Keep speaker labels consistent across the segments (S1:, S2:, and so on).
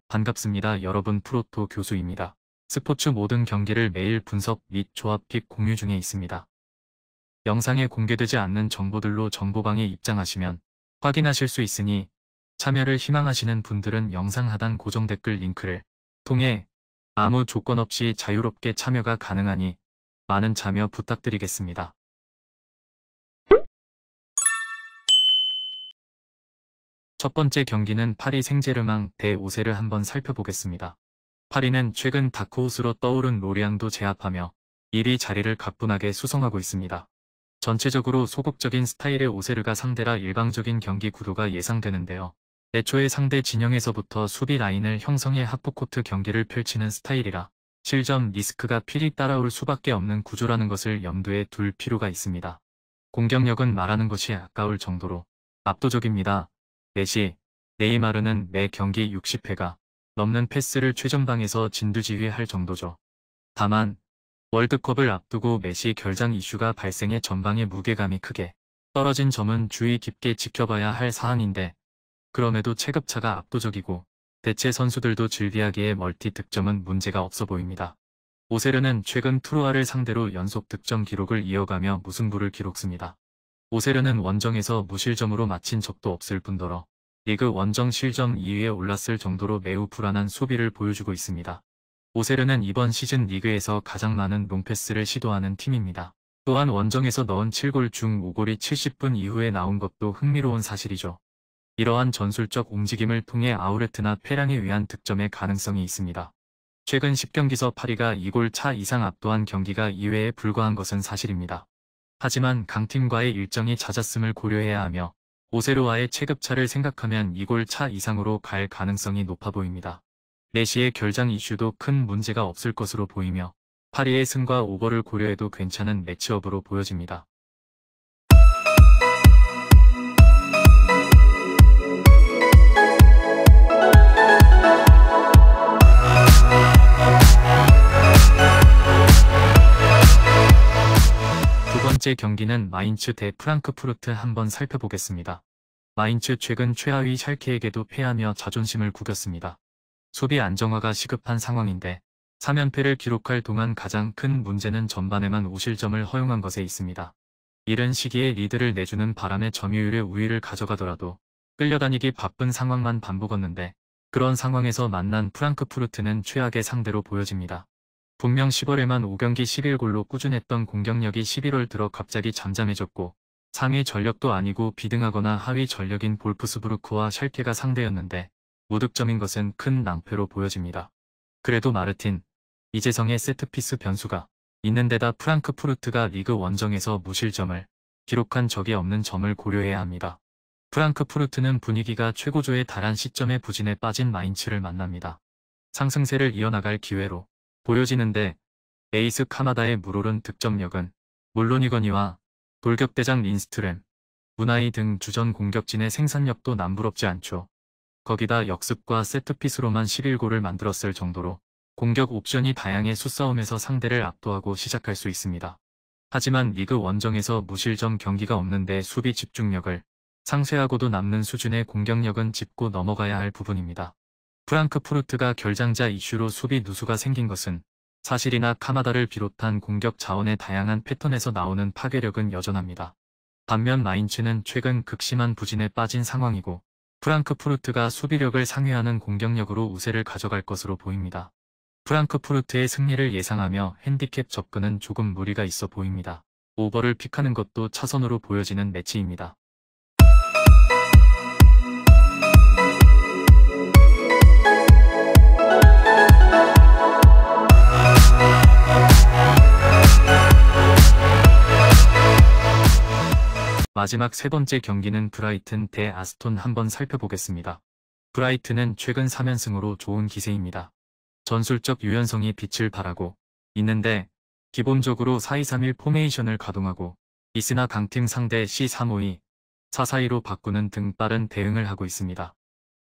S1: 반갑습니다. 여러분 프로토 교수입니다. 스포츠 모든 경기를 매일 분석 및 조합픽 공유 중에 있습니다. 영상에 공개되지 않는 정보들로 정보방에 입장하시면 확인하실 수 있으니 참여를 희망하시는 분들은 영상 하단 고정 댓글 링크를 통해 아무 조건 없이 자유롭게 참여가 가능하니 많은 참여 부탁드리겠습니다. 첫 번째 경기는 파리 생제르맹 대 오세를 한번 살펴보겠습니다. 파리는 최근 다크호스로 떠오른 로리앙도 제압하며 1위 자리를 가뿐하게 수성하고 있습니다. 전체적으로 소극적인 스타일의 오세르가 상대라 일방적인 경기 구도가 예상되는데요. 애초에 상대 진영에서부터 수비 라인을 형성해 하프코트 경기를 펼치는 스타일이라 실점 리스크가 필히 따라올 수밖에 없는 구조라는 것을 염두에 둘 필요가 있습니다. 공격력은 말하는 것이 아까울 정도로 압도적입니다. 메시, 네이마르는 매 경기 60회가 넘는 패스를 최전방에서 진두지휘할 정도죠. 다만 월드컵을 앞두고 메시 결장 이슈가 발생해 전방의 무게감이 크게 떨어진 점은 주의 깊게 지켜봐야 할 사안인데 그럼에도 체급차가 압도적이고 대체 선수들도 질비하기에 멀티 득점은 문제가 없어 보입니다. 오세르는 최근 투르아를 상대로 연속 득점 기록을 이어가며 무승부를 기록습니다. 오세르는 원정에서 무실점으로 마친 적도 없을 뿐더러 리그 원정 실점 2위에 올랐을 정도로 매우 불안한 수비를 보여주고 있습니다. 오세르는 이번 시즌 리그에서 가장 많은 롱패스를 시도하는 팀입니다. 또한 원정에서 넣은 7골 중 5골이 70분 이후에 나온 것도 흥미로운 사실이죠. 이러한 전술적 움직임을 통해 아우레트나 페랑에 의한 득점의 가능성이 있습니다. 최근 10경기서 파리가 2골 차 이상 압도한 경기가 2회에 불과한 것은 사실입니다. 하지만 강팀과의 일정이 잦았음을 고려해야 하며 오세르와의 체급차를 생각하면 2골 차 이상으로 갈 가능성이 높아 보입니다. 메시의 결장 이슈도 큰 문제가 없을 것으로 보이며 파리의 승과 오버를 고려해도 괜찮은 매치업으로 보여집니다. 두 번째 경기는 마인츠 대 프랑크푸르트 한번 살펴보겠습니다. 마인츠 최근 최하위 샬케에게도 패하며 자존심을 구겼습니다. 수비 안정화가 시급한 상황인데 3연패를 기록할 동안 가장 큰 문제는 전반에만 5실점을 허용한 것에 있습니다. 이른 시기에 리드를 내주는 바람에 점유율의 우위를 가져가더라도 끌려다니기 바쁜 상황만 반복했는데 그런 상황에서 만난 프랑크푸르트는 최악의 상대로 보여집니다. 분명 10월에만 5경기 11골로 꾸준했던 공격력이 11월 들어 갑자기 잠잠해졌고 상위 전력도 아니고 비등하거나 하위 전력인 볼프스부르크와 샬케가 상대였는데 무득점인 것은 큰 낭패로 보여집니다. 그래도 마르틴, 이재성의 세트피스 변수가 있는 데다 프랑크푸르트가 리그 원정에서 무실점을 기록한 적이 없는 점을 고려해야 합니다. 프랑크푸르트는 분위기가 최고조에 달한 시점에 부진에 빠진 마인츠를 만납니다. 상승세를 이어나갈 기회로 보여지는데 에이스 카마다의 물오른 득점력은 물론이거니와 돌격대장 린스트렘, 무나이 등 주전 공격진의 생산력도 남부럽지 않죠. 거기다 역습과 세트피스로만 11골을 만들었을 정도로 공격 옵션이 다양해 수싸움에서 상대를 압도하고 시작할 수 있습니다. 하지만 리그 원정에서 무실점 경기가 없는데 수비 집중력을 상쇄하고도 남는 수준의 공격력은 짚고 넘어가야 할 부분입니다. 프랑크푸르트가 결장자 이슈로 수비 누수가 생긴 것은 사실이나 카마다를 비롯한 공격 자원의 다양한 패턴에서 나오는 파괴력은 여전합니다. 반면 마인츠는 최근 극심한 부진에 빠진 상황이고 프랑크푸르트가 수비력을 상회하는 공격력으로 우세를 가져갈 것으로 보입니다. 프랑크푸르트의 승리를 예상하며 핸디캡 접근은 조금 무리가 있어 보입니다. 오버를 픽하는 것도 차선으로 보여지는 매치입니다. 마지막 세 번째 경기는 브라이튼 대 아스톤 한번 살펴보겠습니다. 브라이튼은 최근 3연승으로 좋은 기세입니다. 전술적 유연성이 빛을 발하고 있는데 기본적으로 4-2-3-1 포메이션을 가동하고 있으나 강팀 상대 C352, 4-4-2로 바꾸는 등 빠른 대응을 하고 있습니다.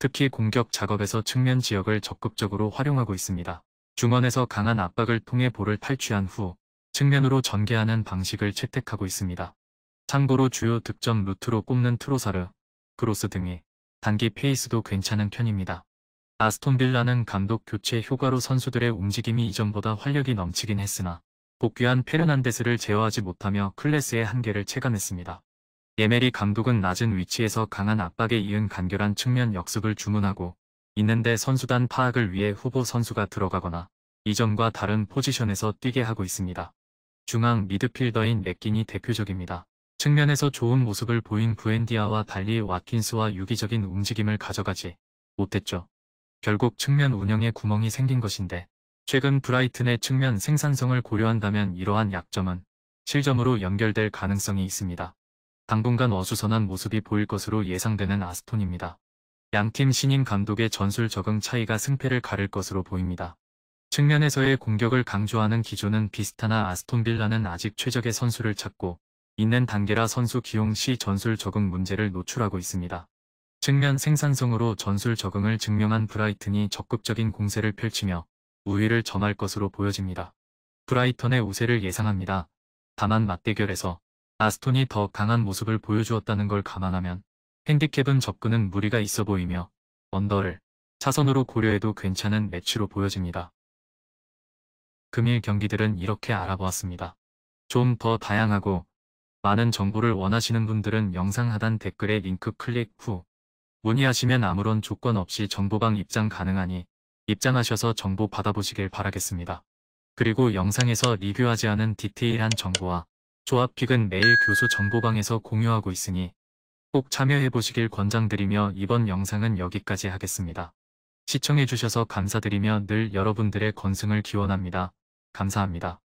S1: 특히 공격 작업에서 측면 지역을 적극적으로 활용하고 있습니다. 중원에서 강한 압박을 통해 볼을 탈취한 후 측면으로 전개하는 방식을 채택하고 있습니다. 참고로 주요 득점 루트로 꼽는 트로사르, 크로스 등의 단기 페이스도 괜찮은 편입니다. 아스톤 빌라는 감독 교체 효과로 선수들의 움직임이 이전보다 활력이 넘치긴 했으나 복귀한 페르난데스를 제어하지 못하며 클래스의 한계를 체감했습니다. 예메리 감독은 낮은 위치에서 강한 압박에 이은 간결한 측면 역습을 주문하고 있는데 선수단 파악을 위해 후보 선수가 들어가거나 이전과 다른 포지션에서 뛰게 하고 있습니다. 중앙 미드필더인 맥긴이 대표적입니다. 측면에서 좋은 모습을 보인 부엔디아와 달리 와킨스와 유기적인 움직임을 가져가지 못했죠. 결국 측면 운영에 구멍이 생긴 것인데 최근 브라이튼의 측면 생산성을 고려한다면 이러한 약점은 실점으로 연결될 가능성이 있습니다. 당분간 어수선한 모습이 보일 것으로 예상되는 아스톤입니다. 양팀 신임 감독의 전술 적응 차이가 승패를 가를 것으로 보입니다. 측면에서의 공격을 강조하는 기조는 비슷하나 아스톤 빌라는 아직 최적의 선수를 찾고 있는 단계라 선수 기용 시 전술 적응 문제를 노출하고 있습니다. 측면 생산성으로 전술 적응을 증명한 브라이튼이 적극적인 공세를 펼치며 우위를 점할 것으로 보여집니다. 브라이턴의 우세를 예상합니다. 다만 맞대결에서 아스톤이 더 강한 모습을 보여주었다는 걸 감안하면 핸디캡은 접근은 무리가 있어 보이며 언더를 차선으로 고려해도 괜찮은 매치로 보여집니다. 금일 경기들은 이렇게 알아보았습니다. 좀 더 다양하고 많은 정보를 원하시는 분들은 영상 하단 댓글에 링크 클릭 후 문의하시면 아무런 조건 없이 정보방 입장 가능하니 입장하셔서 정보 받아보시길 바라겠습니다. 그리고 영상에서 리뷰하지 않은 디테일한 정보와 조합픽은 매일 교수 정보방에서 공유하고 있으니 꼭 참여해보시길 권장드리며 이번 영상은 여기까지 하겠습니다. 시청해주셔서 감사드리며 늘 여러분들의 건승을 기원합니다. 감사합니다.